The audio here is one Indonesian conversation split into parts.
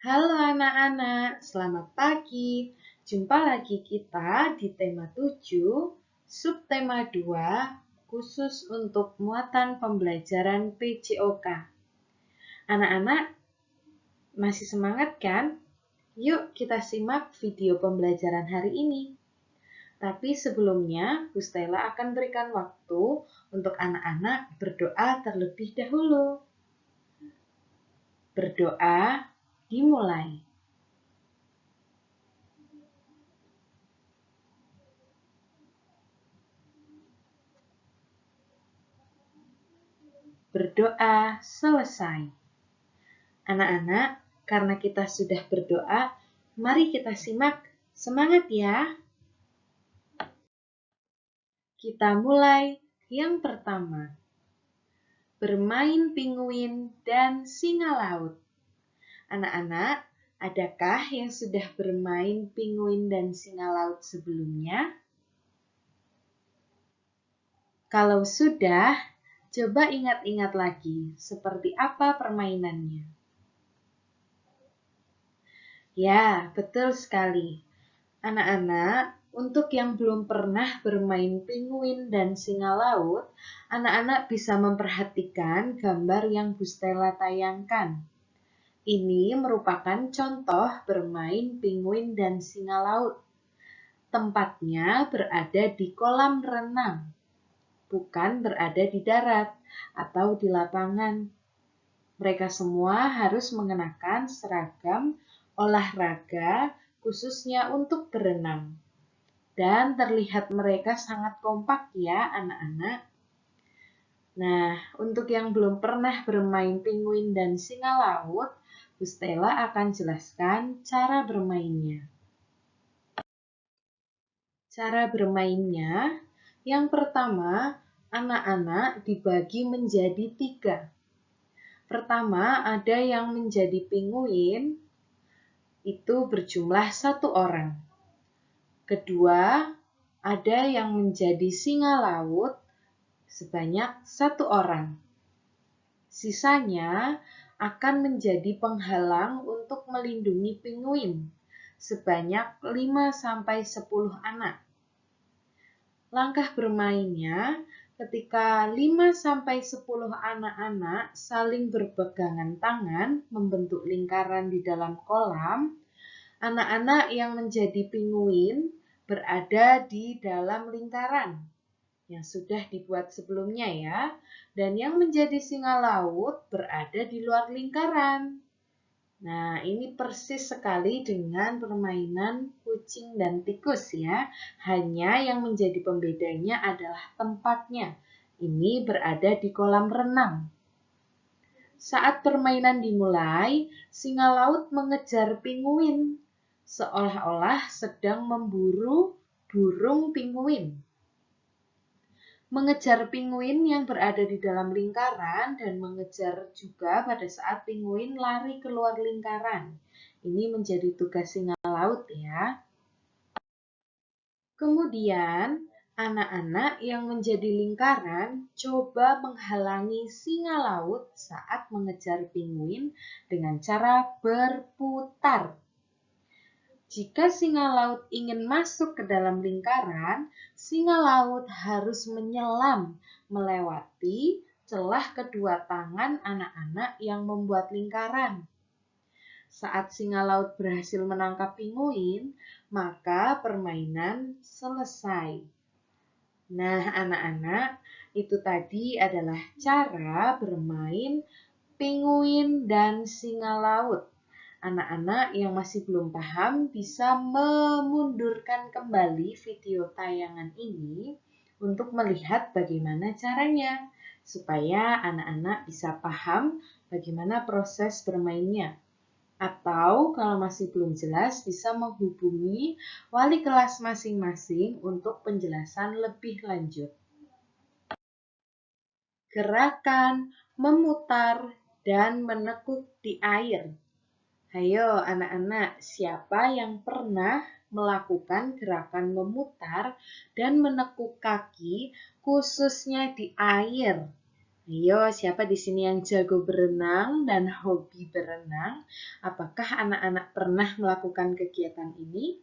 Halo anak-anak, selamat pagi. Jumpa lagi kita di tema 7, subtema 2, khusus untuk muatan pembelajaran PJOK. Anak-anak, masih semangat kan? Yuk kita simak video pembelajaran hari ini. Tapi sebelumnya, Bu Stella akan berikan waktu untuk anak-anak berdoa terlebih dahulu. Berdoa dimulai. Berdoa selesai. Anak-anak, karena kita sudah berdoa, mari kita simak. Semangat ya! Kita mulai yang pertama. Bermain pinguin dan singa laut. Anak-anak, adakah yang sudah bermain pinguin dan singa laut sebelumnya? Kalau sudah, coba ingat-ingat lagi seperti apa permainannya. Ya, betul sekali. Anak-anak, untuk yang belum pernah bermain pinguin dan singa laut, anak-anak bisa memperhatikan gambar yang Bu Stella tayangkan. Ini merupakan contoh bermain pinguin dan singa laut. Tempatnya berada di kolam renang, bukan berada di darat atau di lapangan. Mereka semua harus mengenakan seragam olahraga khususnya untuk berenang. Dan terlihat mereka sangat kompak ya anak-anak. Nah, untuk yang belum pernah bermain pinguin dan singa laut, Bu Stella akan jelaskan cara bermainnya. Cara bermainnya, yang pertama, anak-anak dibagi menjadi 3. Pertama, ada yang menjadi pinguin, itu berjumlah 1 orang. Kedua, ada yang menjadi singa laut sebanyak 1 orang. Sisanya akan menjadi penghalang untuk melindungi pinguin sebanyak 5-10 anak. Langkah bermainnya ketika 5-10 anak-anak saling berpegangan tangan membentuk lingkaran di dalam kolam. Anak-anak yang menjadi pinguin berada di dalam lingkaran yang sudah dibuat sebelumnya ya, dan yang menjadi singa laut berada di luar lingkaran. Nah, ini persis sekali dengan permainan kucing dan tikus ya. Hanya yang menjadi pembedanya adalah tempatnya. Ini berada di kolam renang. Saat permainan dimulai, singa laut mengejar pinguin seolah-olah sedang memburu burung pinguin. Mengejar pinguin yang berada di dalam lingkaran dan mengejar juga pada saat pinguin lari keluar lingkaran. Ini menjadi tugas singa laut ya. Kemudian, anak-anak yang menjadi lingkaran coba menghalangi singa laut saat mengejar pinguin dengan cara berputar. Jika singa laut ingin masuk ke dalam lingkaran, singa laut harus menyelam melewati celah kedua tangan anak-anak yang membuat lingkaran. Saat singa laut berhasil menangkap pinguin, maka permainan selesai. Nah, anak-anak, itu tadi adalah cara bermain pinguin dan singa laut. Anak-anak yang masih belum paham bisa memundurkan kembali video tayangan ini untuk melihat bagaimana caranya, supaya anak-anak bisa paham bagaimana proses bermainnya. Atau kalau masih belum jelas bisa menghubungi wali kelas masing-masing untuk penjelasan lebih lanjut. Gerakan memutar dan menekuk di air. Hayo anak-anak, siapa yang pernah melakukan gerakan memutar dan menekuk kaki khususnya di air? Ayo, siapa di sini yang jago berenang dan hobi berenang? Apakah anak-anak pernah melakukan kegiatan ini?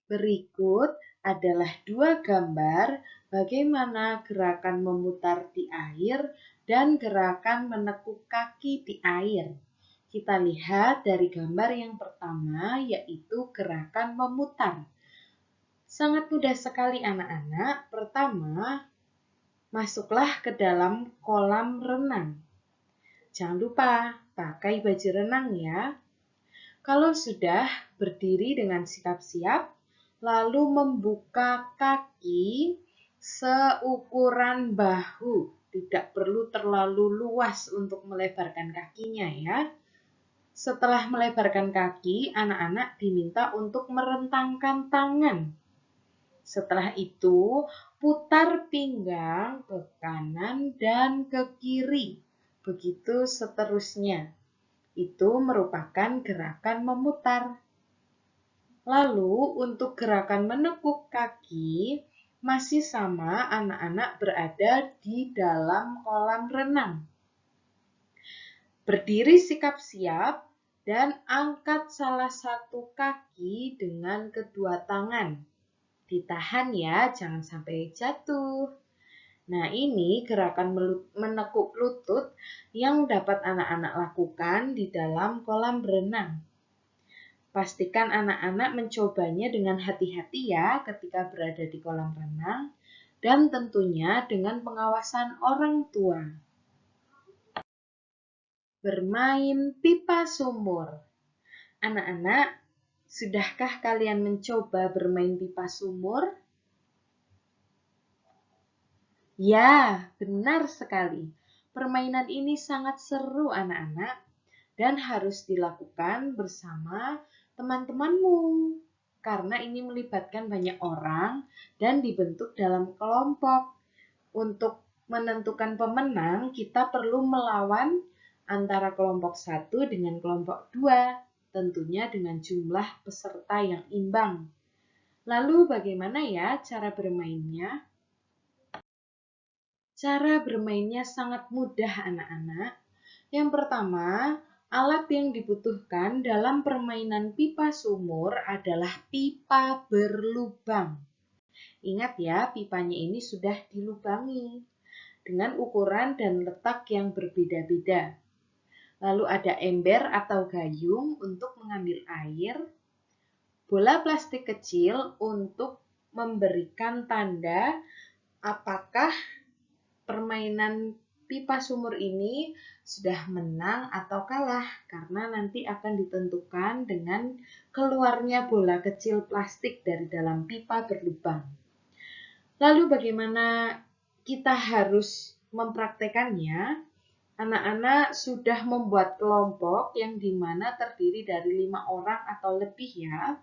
Berikut adalah dua gambar bagaimana gerakan memutar di air dan gerakan menekuk kaki di air. Kita lihat dari gambar yang pertama, yaitu gerakan memutar. Sangat mudah sekali anak-anak. Pertama, masuklah ke dalam kolam renang. Jangan lupa pakai baju renang ya. Kalau sudah berdiri dengan sikap siap, lalu membuka kaki seukuran bahu. Tidak perlu terlalu luas untuk melebarkan kakinya ya. Setelah melebarkan kaki, anak-anak diminta untuk merentangkan tangan. Setelah itu, putar pinggang ke kanan dan ke kiri. Begitu seterusnya. Itu merupakan gerakan memutar. Lalu untuk gerakan menekuk kaki, masih sama anak-anak berada di dalam kolam renang. Berdiri sikap siap dan angkat salah satu kaki dengan kedua tangan. Ditahan ya, jangan sampai jatuh. Nah, ini gerakan menekuk lutut yang dapat anak-anak lakukan di dalam kolam berenang. Pastikan anak-anak mencobanya dengan hati-hati ya ketika berada di kolam renang dan tentunya dengan pengawasan orang tua. Bermain pipa sumur. Anak-anak, sudahkah kalian mencoba bermain pipa sumur? Ya, benar sekali. Permainan ini sangat seru anak-anak dan harus dilakukan bersama teman-temanmu. Karena ini melibatkan banyak orang dan dibentuk dalam kelompok. Untuk menentukan pemenang, kita perlu melawan antara kelompok 1 dengan kelompok 2, tentunya dengan jumlah peserta yang imbang. Lalu bagaimana ya cara bermainnya? Cara bermainnya sangat mudah anak-anak. Yang pertama, alat yang dibutuhkan dalam permainan pipa sumur adalah pipa berlubang. Ingat ya, pipanya ini sudah dilubangi dengan ukuran dan letak yang berbeda-beda. Lalu ada ember atau gayung untuk mengambil air, bola plastik kecil untuk memberikan tanda apakah permainan pipa sumur ini sudah menang atau kalah, karena nanti akan ditentukan dengan keluarnya bola kecil plastik dari dalam pipa berlubang. Lalu bagaimana kita harus mempraktekannya? Anak-anak sudah membuat kelompok yang dimana terdiri dari 5 orang atau lebih ya.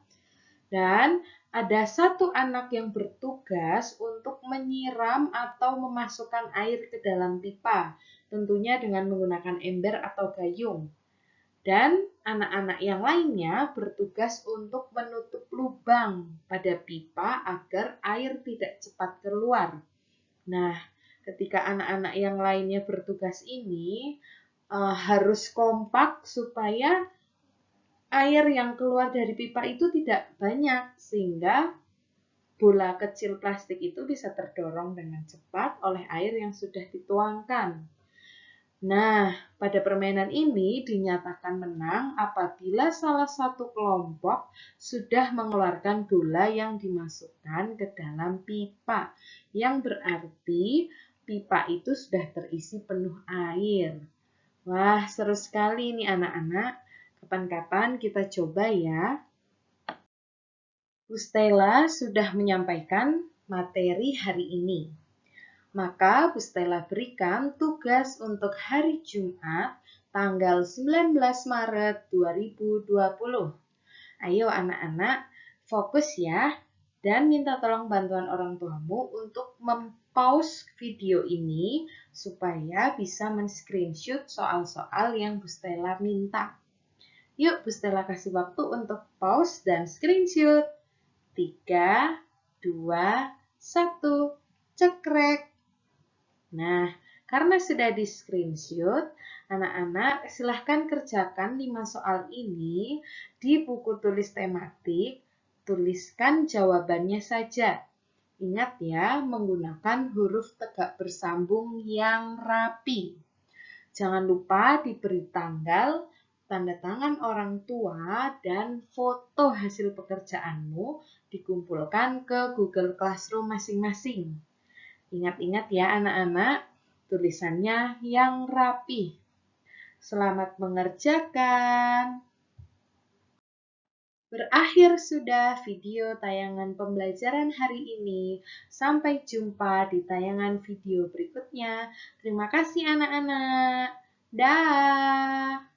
Dan ada satu anak yang bertugas untuk menyiram atau memasukkan air ke dalam pipa, tentunya dengan menggunakan ember atau gayung. Dan anak-anak yang lainnya bertugas untuk menutup lubang pada pipa agar air tidak cepat keluar. Nah, ketika anak-anak yang lainnya bertugas ini harus kompak supaya air yang keluar dari pipa itu tidak banyak, sehingga bola kecil plastik itu bisa terdorong dengan cepat oleh air yang sudah dituangkan. Nah, pada permainan ini dinyatakan menang apabila salah satu kelompok sudah mengeluarkan bola yang dimasukkan ke dalam pipa, yang berarti pipa itu sudah terisi penuh air. Wah, seru sekali nih anak-anak. Kapan-kapan kita coba ya. Bu Stella sudah menyampaikan materi hari ini. Maka Bu Stella berikan tugas untuk hari Jumat tanggal 19 Maret 2020. Ayo anak-anak, fokus ya dan minta tolong bantuan orang tuamu untuk mempause video ini supaya bisa men-screenshot soal-soal yang Bu Stella minta. Yuk, Bu Stella kasih waktu untuk pause dan screenshot. 3, 2, 1, cekrek. Nah, karena sudah di-screenshot, anak-anak silahkan kerjakan 5 soal ini di buku tulis tematik, tuliskan jawabannya saja. Ingat ya, menggunakan huruf tegak bersambung yang rapi. Jangan lupa diberi tanggal, tanda tangan orang tua, dan foto hasil pekerjaanmu dikumpulkan ke Google Classroom masing-masing. Ingat-ingat ya anak-anak, tulisannya yang rapi. Selamat mengerjakan. Berakhir sudah video tayangan pembelajaran hari ini. Sampai jumpa di tayangan video berikutnya. Terima kasih anak-anak. Dah.